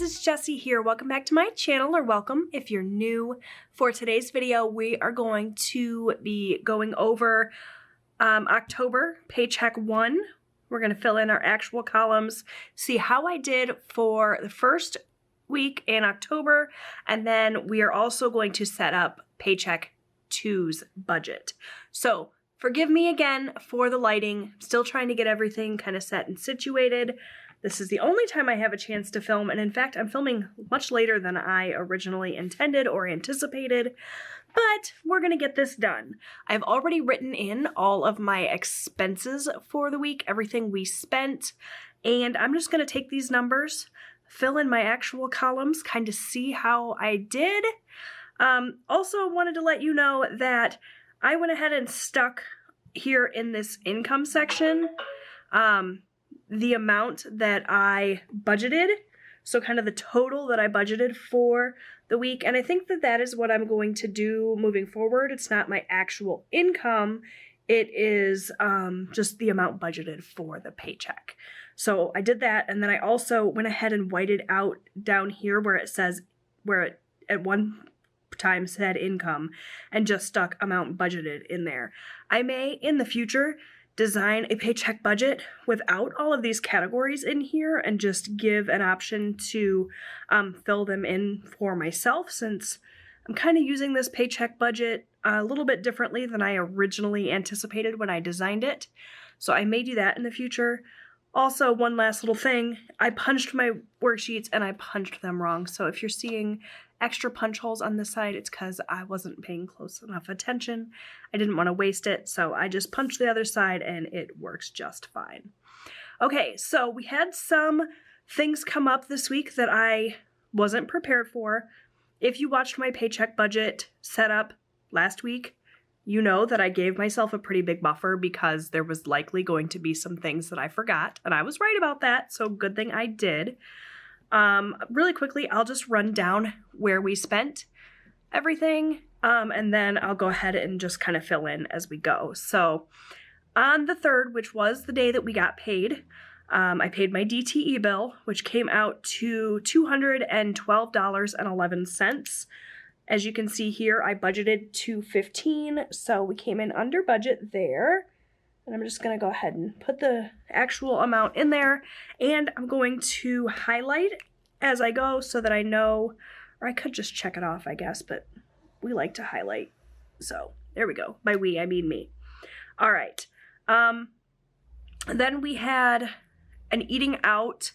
friends, it's Jessie here. Welcome back to my channel, or welcome if you're new. For today's video, we are going to be going over October Paycheck 1. We're going to fill in our actual columns, see how I did for the first week in October, and then we are also going to set up Paycheck 2's budget. So forgive me again for the lighting. I'm still trying to get everything kind of set and situated. This is the only time I have a chance to film, and in fact, I'm filming much later than I originally intended or anticipated, but we're gonna get this done. I've already written in all of my expenses for the week, everything we spent, and I'm just gonna take these numbers, fill in my actual columns, kind of see how I did. Also wanted to let you know that I went ahead and stuck here in this income section the amount that I budgeted, so kind of the total that I budgeted for the week, and I think that that is what I'm going to do moving forward. It's not my actual income, it is just the amount budgeted for the paycheck. So I did that, and then I also went ahead and whited out down here where it says, where it at one time said income, and just stuck amount budgeted in there. I may, in the future, design a paycheck budget without all of these categories in here and just give an option to fill them in for myself, since I'm kind of using this paycheck budget a little bit differently than I originally anticipated when I designed it. So I may do that in the future. Also, one last little thing, I punched my worksheets and I punched them wrong. So if you're seeing extra punch holes on this side, it's because I wasn't paying close enough attention. I didn't want to waste it, so I just punched the other side and it works just fine. Okay, so we had some things come up this week that I wasn't prepared for. If you watched my paycheck budget setup last week, you know that I gave myself a pretty big buffer because there was likely going to be some things that I forgot, and I was right about that, so good thing I did. Really quickly, I'll just run down where we spent everything, and then I'll go ahead and just kind of fill in as we go. So on the 3rd, which was the day that we got paid, I paid my DTE bill, which came out to $212.11. As you can see here, I budgeted $215, so we came in under budget there. And I'm just going to go ahead and put the actual amount in there, and I'm going to highlight as I go so that I know, or I could just check it off, I guess, but we like to highlight. So there we go. By we, I mean me. All right. Then we had an eating out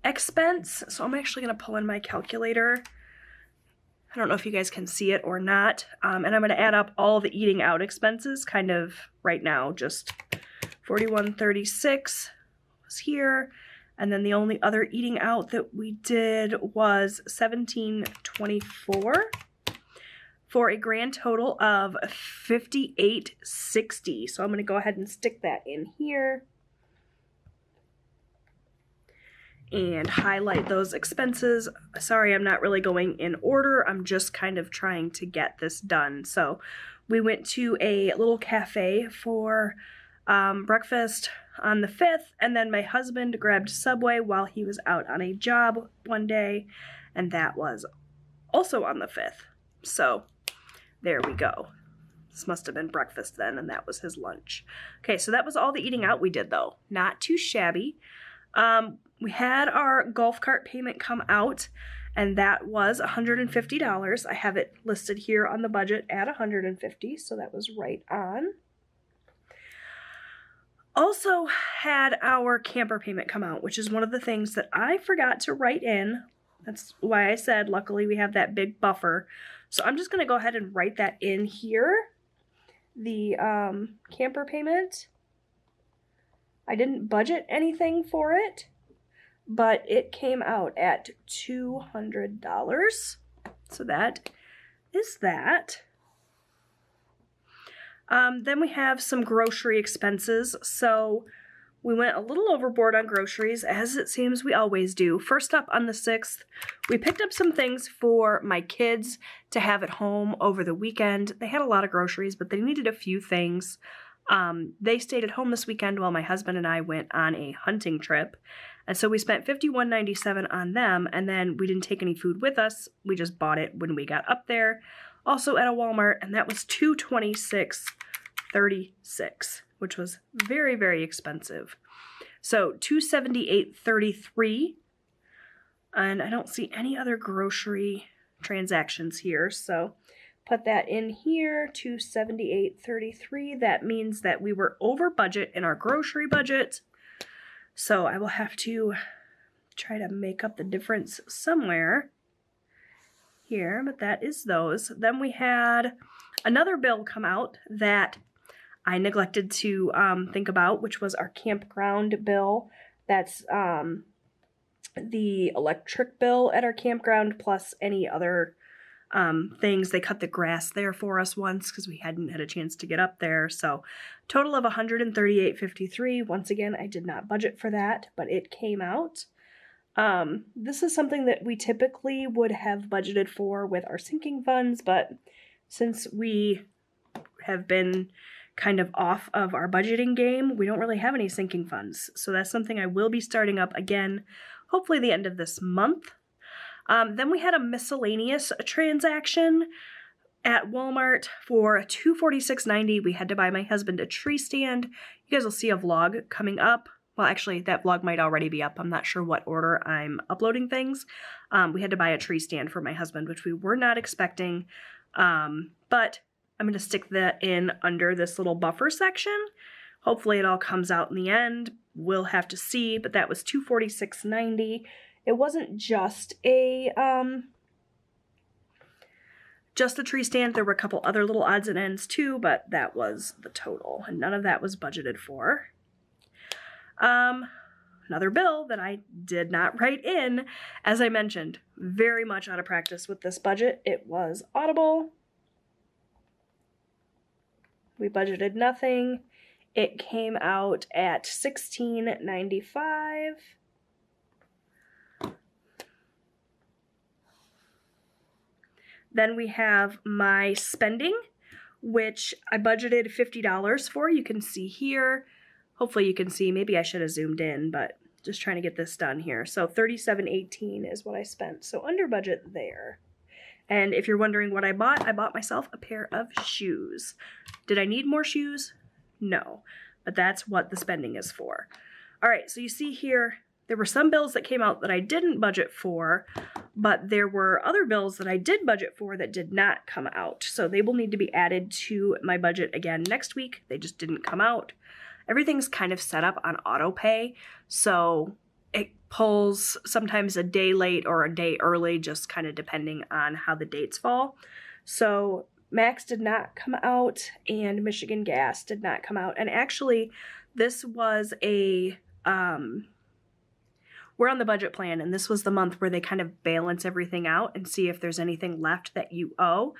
expense. So I'm actually going to pull in my calculator. I don't know if you guys can see it or not. And I'm going to add up all the eating out expenses kind of right now. Just $41.36 was here. And then the only other eating out that we did was $17.24 for a grand total of $58.60. So I'm going to go ahead and stick that in here and highlight those expenses. Sorry, I'm not really going in order. I'm just kind of trying to get this done. So we went to a little cafe for breakfast on the 5th, and then my husband grabbed Subway while he was out on a job one day, and that was also on the 5th. So there we go. This must have been breakfast then, and that was his lunch. Okay, so that was all the eating out we did, though. Not too shabby. We had our golf cart payment come out, and that was $150. I have it listed here on the budget at $150, so that was right on. Also had our camper payment come out, which is one of the things that I forgot to write in. That's why I said luckily we have that big buffer. So I'm just going to go ahead and write that in here. The camper payment. I didn't budget anything for it, but it came out at $200. So that is that. Then we have some grocery expenses. So we went a little overboard on groceries, as it seems we always do. First up, on the 6th, we picked up some things for my kids to have at home over the weekend. They had a lot of groceries, but they needed a few things. They stayed at home this weekend while my husband and I went on a hunting trip. And so we spent $51.97 on them, and then we didn't take any food with us. We just bought it when we got up there. Also at a Walmart, and that was $226.36, which was very, very expensive. So $278.33, and I don't see any other grocery transactions here, so put that in here, $278.33. That means that we were over budget in our grocery budget, so I will have to try to make up the difference somewhere here, but that is those. Then we had another bill come out that I neglected to think about, which was our campground bill. That's the electric bill at our campground, plus any other things. They cut the grass there for us once because we hadn't had a chance to get up there. So total of $138.53. Once again, I did not budget for that, but it came out. This is something that we typically would have budgeted for with our sinking funds, but since we have been kind of off of our budgeting game, we don't really have any sinking funds. So that's something I will be starting up again, hopefully the end of this month. Then we had a miscellaneous transaction at Walmart for $246.90. We had to buy my husband a tree stand. You guys will see a vlog coming up. Well, actually, that vlog might already be up. I'm not sure what order I'm uploading things. We had to buy a tree stand for my husband, which we were not expecting. But I'm going to stick that in under this little buffer section. Hopefully it all comes out in the end. We'll have to see, but that was $246.90. It wasn't just a tree stand. There were a couple other little odds and ends too, but that was the total, and none of that was budgeted for. Another bill that I did not write in, as I mentioned, very much out of practice with this budget. It was Audible. We budgeted nothing. It came out at $16.95. Then we have my spending, which I budgeted $50 for. You can see here. Hopefully you can see. Maybe I should have zoomed in, but just trying to get this done here. So $37.18 is what I spent. So under budget there. And if you're wondering what I bought myself a pair of shoes. Did I need more shoes? No, but that's what the spending is for. All right, so you see here, there were some bills that came out that I didn't budget for, but there were other bills that I did budget for that did not come out. So they will need to be added to my budget again next week. They just didn't come out. Everything's kind of set up on auto pay, so it pulls sometimes a day late or a day early, just kind of depending on how the dates fall. So Max did not come out, and Michigan Gas did not come out. And actually, this was a, we're on the budget plan, and this was the month where they kind of balance everything out and see if there's anything left that you owe.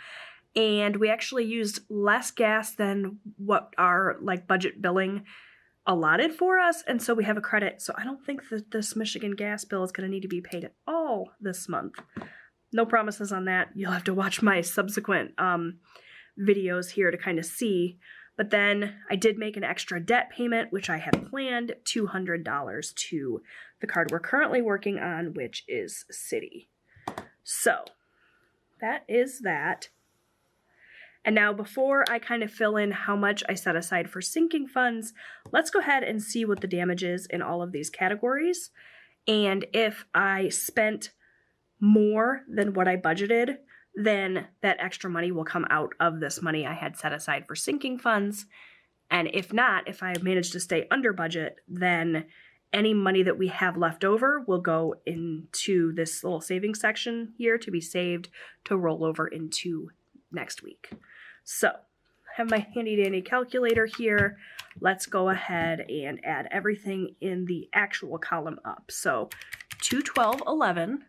And we actually used less gas than what our budget billing allotted for us, and so we have a credit. So I don't think that this Michigan gas bill is going to need to be paid at all this month. No promises on that. You'll have to watch my subsequent videos here to kind of see. But then I did make an extra debt payment, which I had planned, $200 to the card we're currently working on, which is Citi. So that is that. And now before I kind of fill in how much I set aside for sinking funds, let's go ahead and see what the damage is in all of these categories. And if I spent more than what I budgeted, then that extra money will come out of this money I had set aside for sinking funds. And if not, if I manage to stay under budget, then any money that we have left over will go into this little savings section here to be saved to roll over into next week. So I have my handy dandy calculator here. Let's go ahead and add everything in the actual column up. So $212.11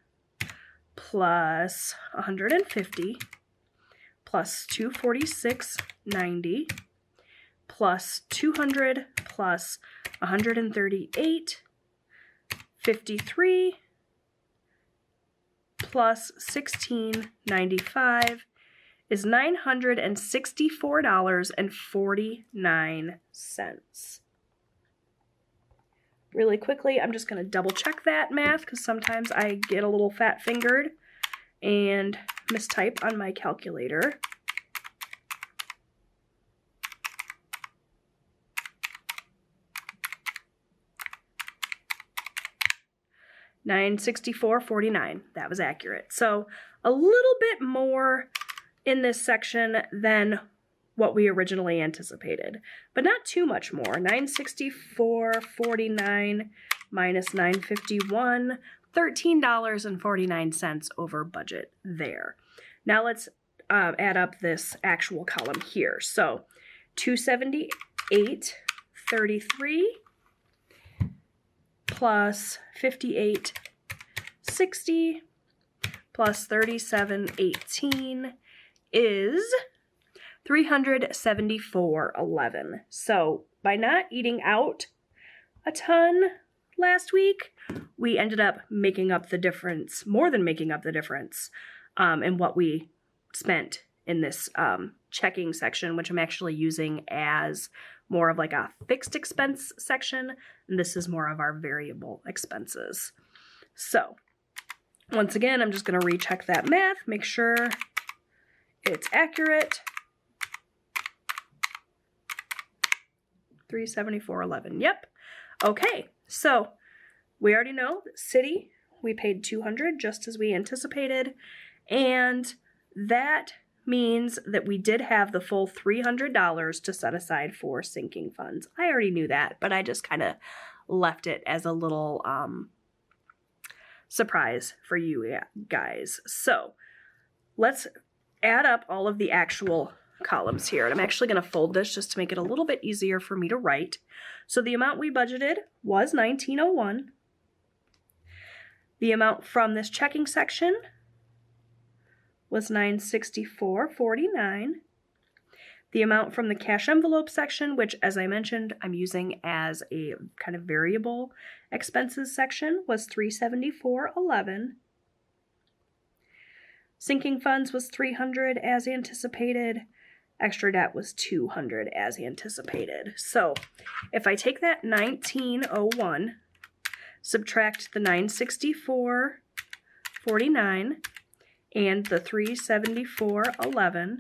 plus 150 plus $246.90 plus 200 plus 138.53 plus 16.95 is $964.49. really quickly, I'm just going to double check that math because sometimes I get a little fat fingered and mistype on my calculator. $964.49. That was accurate. So a little bit more in this section than what we originally anticipated, but not too much more. $964.49 minus $951, $13.49 over budget there. Now let's add up this actual column here. So $278.33 plus $58.60 plus $37.18 is $374.11. So by not eating out a ton last week, we ended up making up the difference, more than making up the difference in what we spent in this checking section, which I'm actually using as more of like a fixed expense section, and this is more of our variable expenses. So once again, I'm just going to recheck that math, make sure it's accurate. $374.11. Yep. Okay. So we already know that city, we paid $200 just as we anticipated, and that means that we did have the full $300 to set aside for sinking funds. I already knew that, but I just kind of left it as a little surprise for you guys. So let's add up all of the actual columns here. And I'm actually going to fold this just to make it a little bit easier for me to write. So the amount we budgeted was $1901. The amount from this checking section was $964.49. The amount from the cash envelope section, which as I mentioned, I'm using as a kind of variable expenses section, was $374.11. Sinking funds was $300 as anticipated. Extra debt was $200 as anticipated. So if I take that $1901, subtract the $964.49 and the $374.11,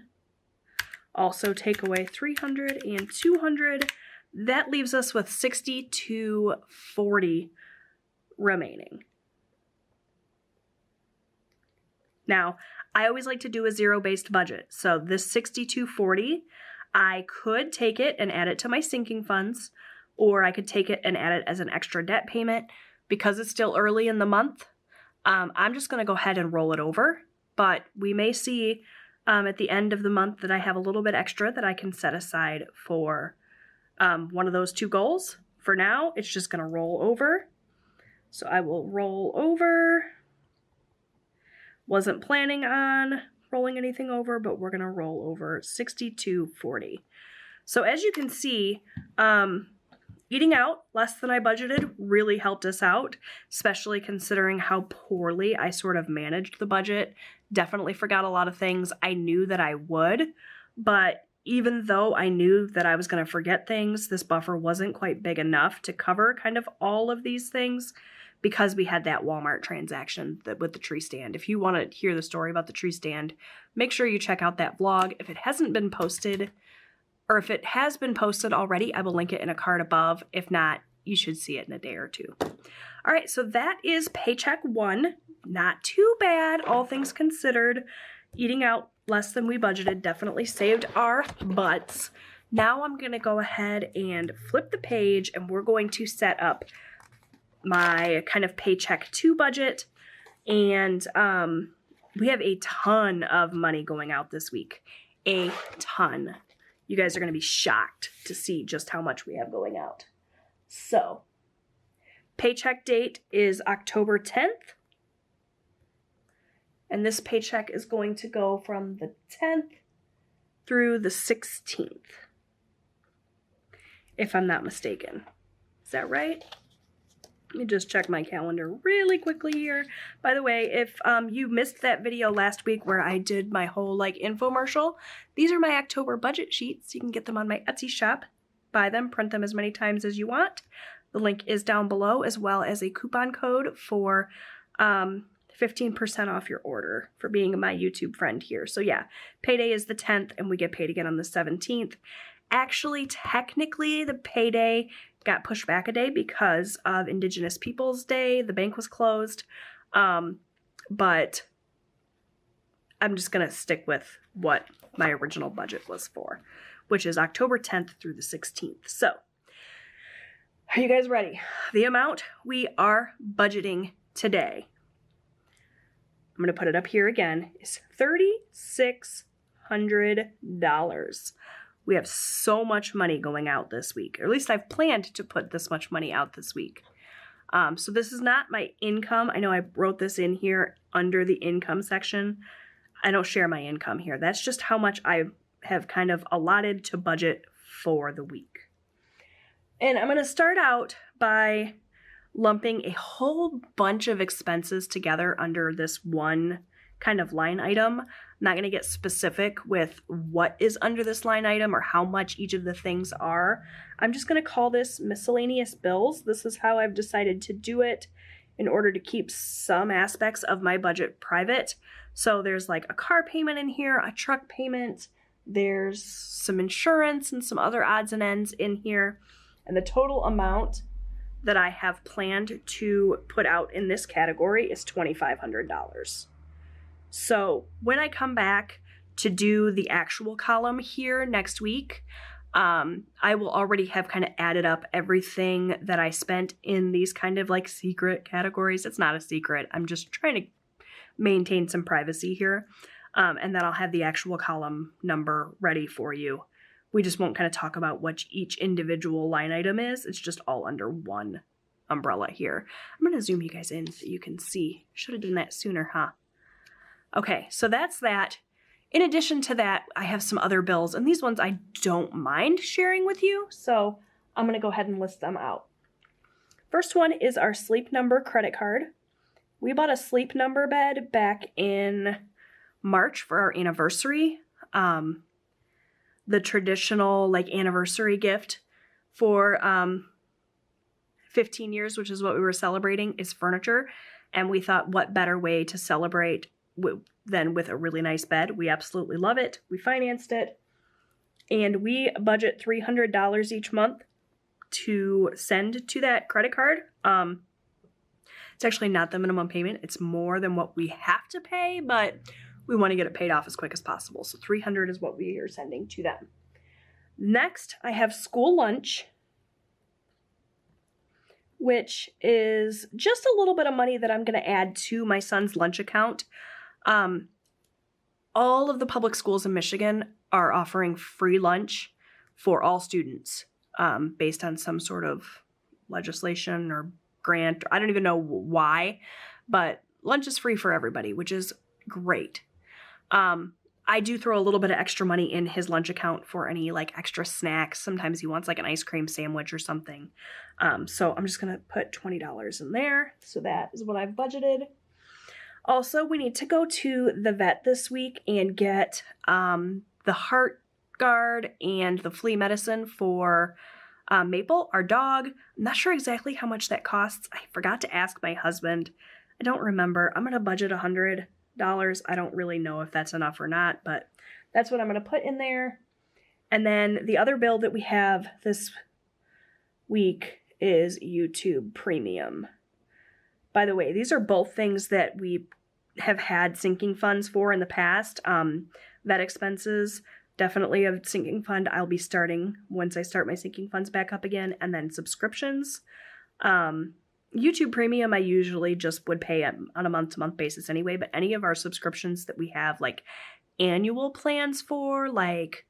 also take away $300 and $200, that leaves us with $62.40 remaining. Now, I always like to do a zero-based budget. So this $62.40, I could take it and add it to my sinking funds, or I could take it and add it as an extra debt payment. Because it's still early in the month, I'm just going to go ahead and roll it over. But we may see at the end of the month that I have a little bit extra that I can set aside for one of those two goals. For now, it's just going to roll over. So I will roll over. Wasn't planning on rolling anything over, but we're going to roll over $62.40. So as you can see, eating out less than I budgeted really helped us out, especially considering how poorly I sort of managed the budget. Definitely forgot a lot of things I knew that I would, but even though I knew that I was going to forget things, this buffer wasn't quite big enough to cover kind of all of these things, because we had that Walmart transaction with the tree stand. If you want to hear the story about the tree stand, make sure you check out that vlog. If it hasn't been posted, or if it has been posted already, I will link it in a card above. If not, you should see it in a day or two. All right, so that is paycheck 1. Not too bad, all things considered. Eating out less than we budgeted definitely saved our butts. Now I'm going to go ahead and flip the page, and we're going to set up my kind of paycheck 2 budget, and we have a ton of money going out this week. A ton. You guys are going to be shocked to see just how much we have going out. So, paycheck date is October 10th, and this paycheck is going to go from the 10th through the 16th, if I'm not mistaken. Is that right? Let me just check my calendar really quickly here. By the way, if you missed that video last week where I did my whole infomercial, these are my October budget sheets. You can get them on my Etsy shop. Buy them, print them as many times as you want. The link is down below, as well as a coupon code for 15% off your order for being my YouTube friend here. So yeah, payday is the 10th and we get paid again on the 17th. Actually, technically, the payday got pushed back a day because of Indigenous Peoples Day. The bank was closed, but I'm just going to stick with what my original budget was for, which is October 10th through the 16th. So, are you guys ready? The amount we are budgeting today, I'm going to put it up here again, is $3,600. We have so much money going out this week, or at least I've planned to put this much money out this week. So this is not my income. I know I wrote this in here under the income section. I don't share my income here. That's just how much I have kind of allotted to budget for the week. And I'm going to start out by lumping a whole bunch of expenses together under this one kind of line item. I'm not going to get specific with what is under this line item or how much each of the things are. I'm just going to call this miscellaneous bills. This is how I've decided to do it in order to keep some aspects of my budget private. So there's like a car payment in here, a truck payment, there's some insurance and some other odds and ends in here. And the total amount that I have planned to put out in this category is $2,500. So when I come back to do the actual column here next week, I will already have kind of added up everything that I spent in these kind of like secret categories. It's not a secret. I'm just trying to maintain some privacy here. And then I'll have the actual column number ready for you. We just won't kind of talk about what each individual line item is. It's just all under one umbrella here. I'm going to zoom you guys in so you can see. Should have done that sooner, huh? Okay, so that's that. In addition to that, I have some other bills, and these ones I don't mind sharing with you, so I'm going to go ahead and list them out. First one is our Sleep Number credit card. We bought a Sleep Number bed back in March for our anniversary. The traditional like anniversary gift for 15 years, which is what we were celebrating, is furniture. And we thought, what better way to celebrate than with a really nice bed? We absolutely love it. We financed it. And we budget $300 each month to send to that credit card. It's actually not the minimum payment. It's more than what we have to pay, but we want to get it paid off as quick as possible. So $300 is what we are sending to them. Next, I have school lunch, which is just a little bit of money that I'm going to add to my son's lunch account. All of the public schools in Michigan are offering free lunch for all students based on some sort of legislation or grant. I don't even know why, but lunch is free for everybody, which is great. I do throw a little bit of extra money in his lunch account for any like extra snacks. Sometimes he wants like an ice cream sandwich or something. So I'm just going to put $20 in there. So that is what I've budgeted. Also, we need to go to the vet this week and get the heart guard and the flea medicine for Maple, our dog. I'm not sure exactly how much that costs. I forgot to ask my husband. I don't remember. I'm going to budget $100. I don't really know if that's enough or not, but that's what I'm going to put in there. And then the other bill that we have this week is YouTube Premium. By the way, these are both things that we have had sinking funds for in the past. Vet expenses, definitely a sinking fund I'll be starting once I start my sinking funds back up again. And then subscriptions. YouTube Premium, I usually just would pay on a month-to-month basis anyway, but any of our subscriptions that we have like annual plans for, like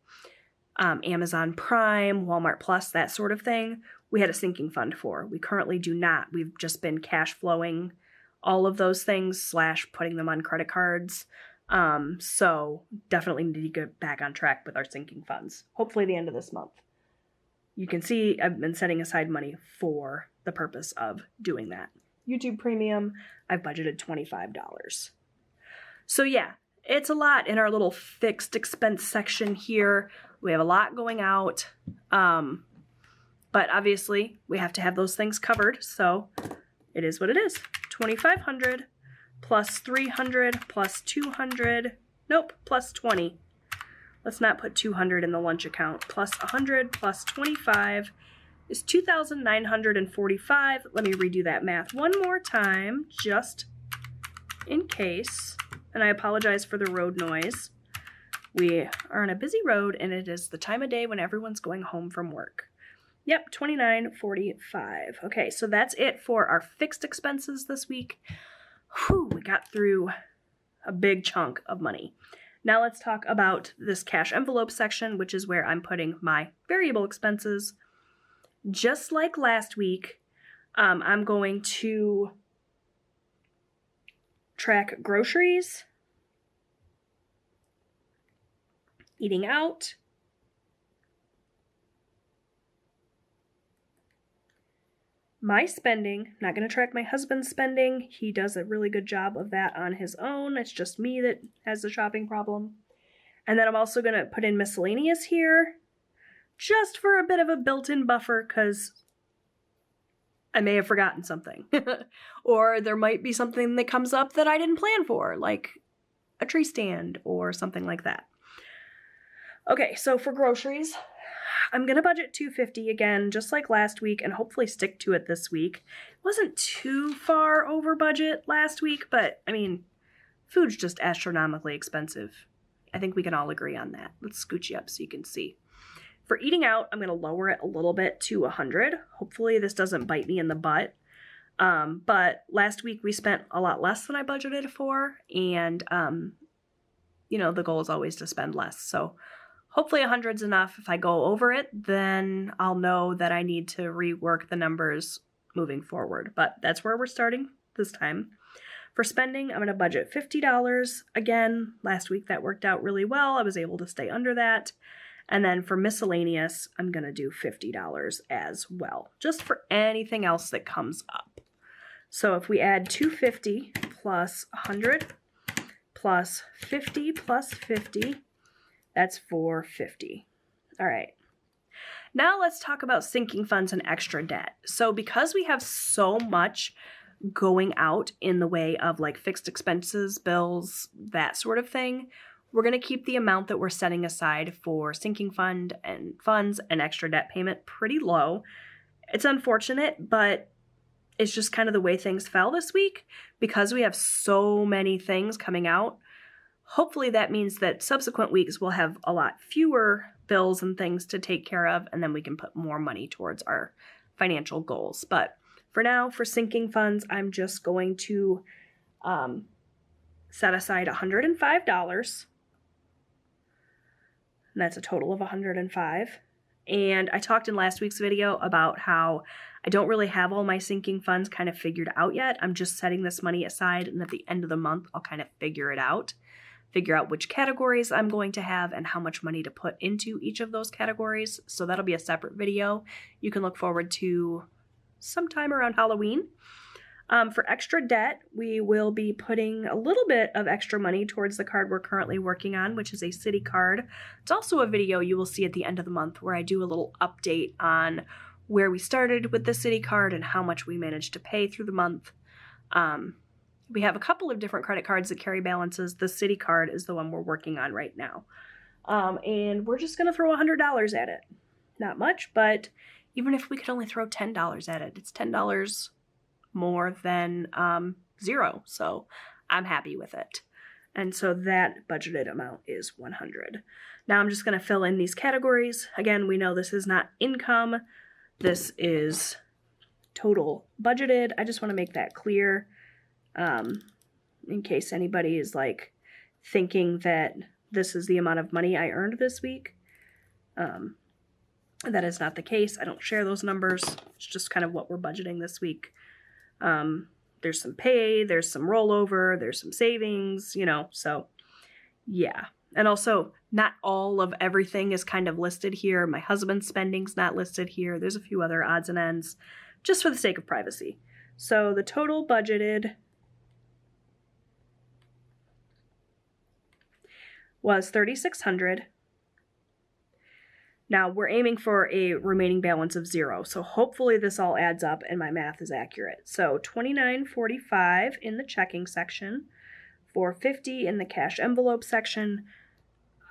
Amazon Prime, Walmart Plus, that sort of thing, we had a sinking fund for. We currently do not. We've just been cash flowing all of those things / putting them on credit cards. So definitely need to get back on track with our sinking funds. Hopefully the end of this month. You can see I've been setting aside money for the purpose of doing that. YouTube Premium, I've budgeted $25. So yeah, it's a lot in our little fixed expense section here. We have a lot going out. but obviously we have to have those things covered, so it is what it is. 2,500 plus 300 plus 200, nope, plus 20. Let's not put 200 in the lunch account. Plus 100 plus 25 is 2,945. Let me redo that math one more time, just in case. And I apologize for the road noise. We are on a busy road, and it is the time of day when everyone's going home from work. Yep, 2,945. Okay, so that's it for our fixed expenses this week. Whew, we got through a big chunk of money. Now let's talk about this cash envelope section, which is where I'm putting my variable expenses. Just like last week, I'm going to track groceries, eating out, my spending. Not going to track my husband's spending. He does a really good job of that on his own. It's just me that has the shopping problem. And then I'm also going to put in miscellaneous here, just for a bit of a built-in buffer, because I may have forgotten something. Or there might be something that comes up that I didn't plan for, like a tree stand or something like that. Okay, so for groceries, I'm going to budget $250 again, just like last week, and hopefully stick to it this week. It wasn't too far over budget last week, but, I mean, food's just astronomically expensive. I think we can all agree on that. Let's scooch you up so you can see. For eating out, I'm going to lower it a little bit to $100. Hopefully this doesn't bite me in the butt. But last week we spent a lot less than I budgeted for, and, you know, the goal is always to spend less. So hopefully 100's enough. If I go over it, then I'll know that I need to rework the numbers moving forward. But that's where we're starting this time. For spending, I'm going to budget $50. Again, last week that worked out really well. I was able to stay under that. And then for miscellaneous, I'm going to do $50 as well, just for anything else that comes up. So if we add 250 plus 100 plus 50 plus 50, that's 450. All right. Now let's talk about sinking funds and extra debt. So because we have so much going out in the way of like fixed expenses, bills, that sort of thing, we're going to keep the amount that we're setting aside for sinking fund and funds and extra debt payment pretty low. It's unfortunate, but it's just kind of the way things fell this week because we have so many things coming out. Hopefully that means that subsequent weeks we'll have a lot fewer bills and things to take care of, and then we can put more money towards our financial goals. But for now, for sinking funds, I'm just going to set aside $105. And that's a total of 105. And I talked in last week's video about how I don't really have all my sinking funds kind of figured out yet. I'm just setting this money aside, and at the end of the month, I'll kind of figure out which categories I'm going to have and how much money to put into each of those categories. So that'll be a separate video you can look forward to sometime around Halloween. For extra debt, we will be putting a little bit of extra money towards the card we're currently working on, which is a city card. It's also a video you will see at the end of the month where I do a little update on where we started with the city card and how much we managed to pay through the month. We have a couple of different credit cards that carry balances. The city card is the one we're working on right now. And we're just going to throw $100 at it. Not much, but even if we could only throw $10 at it, it's $10 more than zero. So I'm happy with it. And so that budgeted amount is 100. Now I'm just going to fill in these categories. Again, we know this is not income. This is total budgeted. I just want to make that clear in case anybody is like thinking that this is the amount of money I earned this week. That is not the case. I don't share those numbers. It's just kind of what we're budgeting this week. There's some pay, there's some rollover, there's some savings, you know, so yeah. And also, not all of everything is kind of listed here. My husband's spending's not listed here. There's a few other odds and ends, just for the sake of privacy. So the total budgeted was $3,600. Now, we're aiming for a remaining balance of 0, so hopefully this all adds up and my math is accurate. So $29.45 in the checking section, $4.50 in the cash envelope section.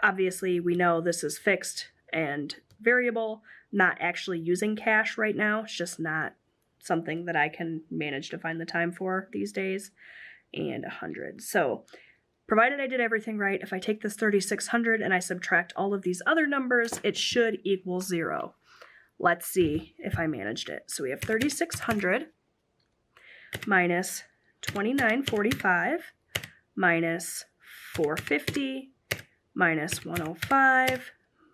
Obviously, we know this is fixed and variable, not actually using cash right now. It's just not something that I can manage to find the time for these days. And 100. So provided I did everything right, if I take this 3,600 and I subtract all of these other numbers, it should equal 0. Let's see if I managed it. So we have 3,600 minus 29.45 minus 450 minus 105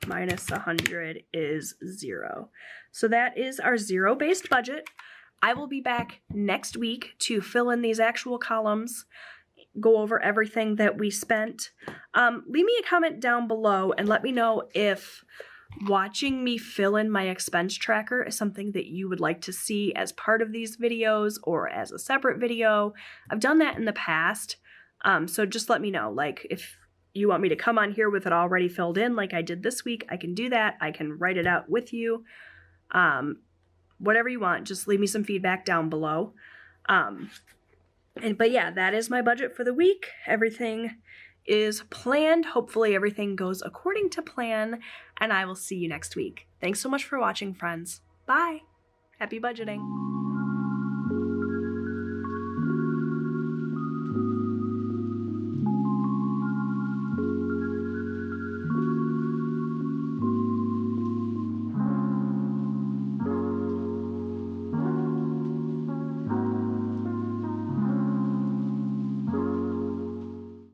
minus 100 is 0. So that is our zero-based budget. I will be back next week to fill in these actual columns, go over everything that we spent. Leave me a comment down below and let me know if watching me fill in my expense tracker is something that you would like to see as part of these videos or as a separate video. I've done that in the past, so just let me know. Like, if you want me to come on here with it already filled in like I did this week, I can do that. I can write it out with you. Whatever you want, just leave me some feedback down below. But yeah, that is my budget for the week. Everything is planned. Hopefully everything goes according to plan, and I will see you next week. Thanks so much for watching, friends. Bye. Happy budgeting.